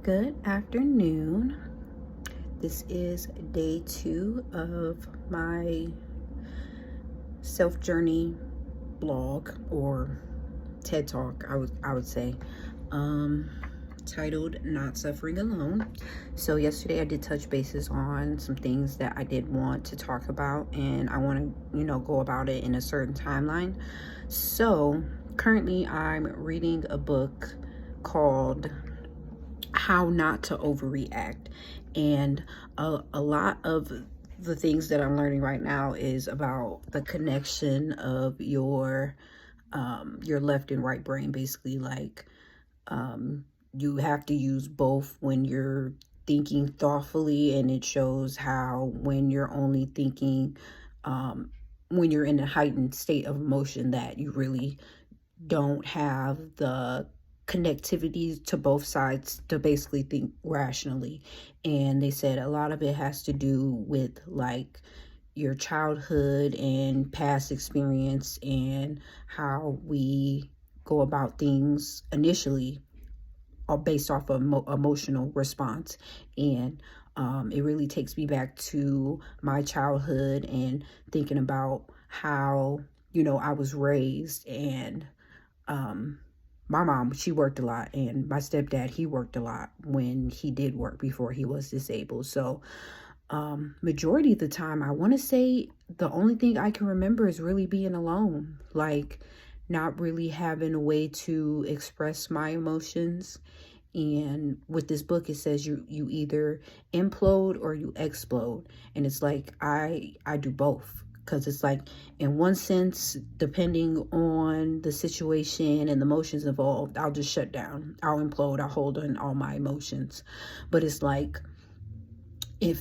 Good afternoon. This is day 2 of my self journey blog or TED Talk, I would say, um, titled Not Suffering Alone. So yesterday I did touch bases on some things that I did want to talk about, and I want to, go about it in a certain timeline. So currently I'm reading a book called How Not to Overreact, and a lot of the things that I'm learning right now is about the connection of your left and right brain. Basically, like, you have to use both when you're thinking thoughtfully, and it shows how when you're only thinking, when you're in a heightened state of emotion, that you really don't have the connectivity to both sides to basically think rationally. And they said a lot of it has to do with like your childhood and past experience, and how we go about things initially are based off of emotional response. And it really takes me back to my childhood and thinking about how I was raised. And my mom, she worked a lot, and my stepdad, he worked a lot when he did work before he was disabled. So majority of the time, I want to say the only thing I can remember is really being alone, like not really having a way to express my emotions. And with this book, it says you either implode or you explode, and it's like I do both, because it's like, in one sense, depending on the situation and the emotions involved, I'll just shut down, I'll implode, I'll hold on all my emotions. But it's like, it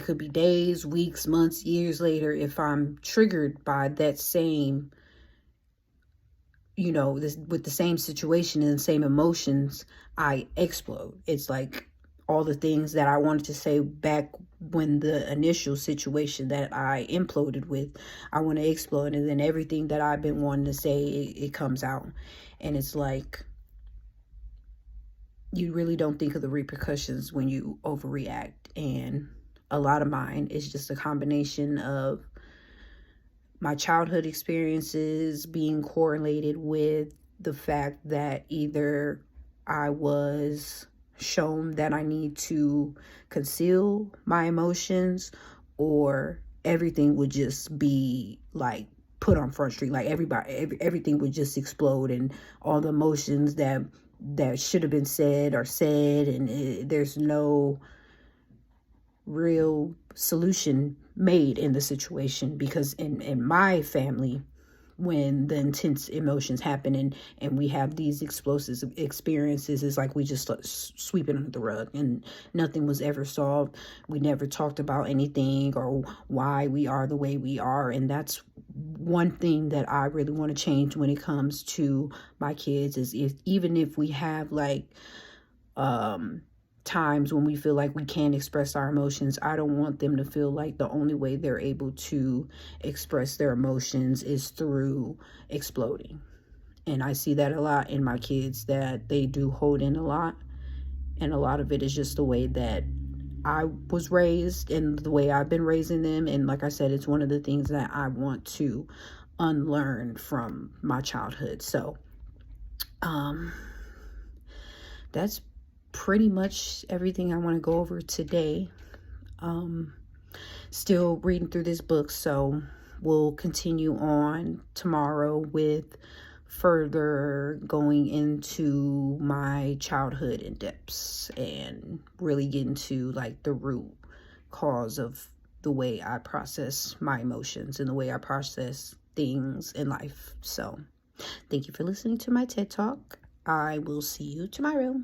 could be days, weeks, months, years later, if I'm triggered by that same, this with the same situation and the same emotions, I explode. It's like all the things that I wanted to say back when the initial situation that I imploded with, I want to explode, and then everything that I've been wanting to say, it comes out. And it's like, you really don't think of the repercussions when you overreact. And a lot of mine is just a combination of my childhood experiences being correlated with the fact that either I was shown that I need to conceal my emotions, or everything would just be like put on Front Street. Like everything would just explode, and all the emotions that should have been said are said, and there's no real solution made in the situation. Because in my family, when the intense emotions happen, and we have these explosive experiences, it's like we just sweep it under the rug, and nothing was ever solved. We never talked about anything or why we are the way we are. And that's one thing that I really want to change when it comes to my kids, is even if we have like times when we feel like we can't express our emotions, I don't want them to feel like the only way they're able to express their emotions is through exploding. And I see that a lot in my kids, that they do hold in a lot. And a lot of it is just the way that I was raised and the way I've been raising them. And like I said, it's one of the things that I want to unlearn from my childhood. So that's pretty much everything I want to go over today. Still reading through this book, so we'll continue on tomorrow with further going into my childhood in depths, and really get into like the root cause of the way I process my emotions and the way I process things in life. So thank you for listening to my TED Talk. I will see you tomorrow.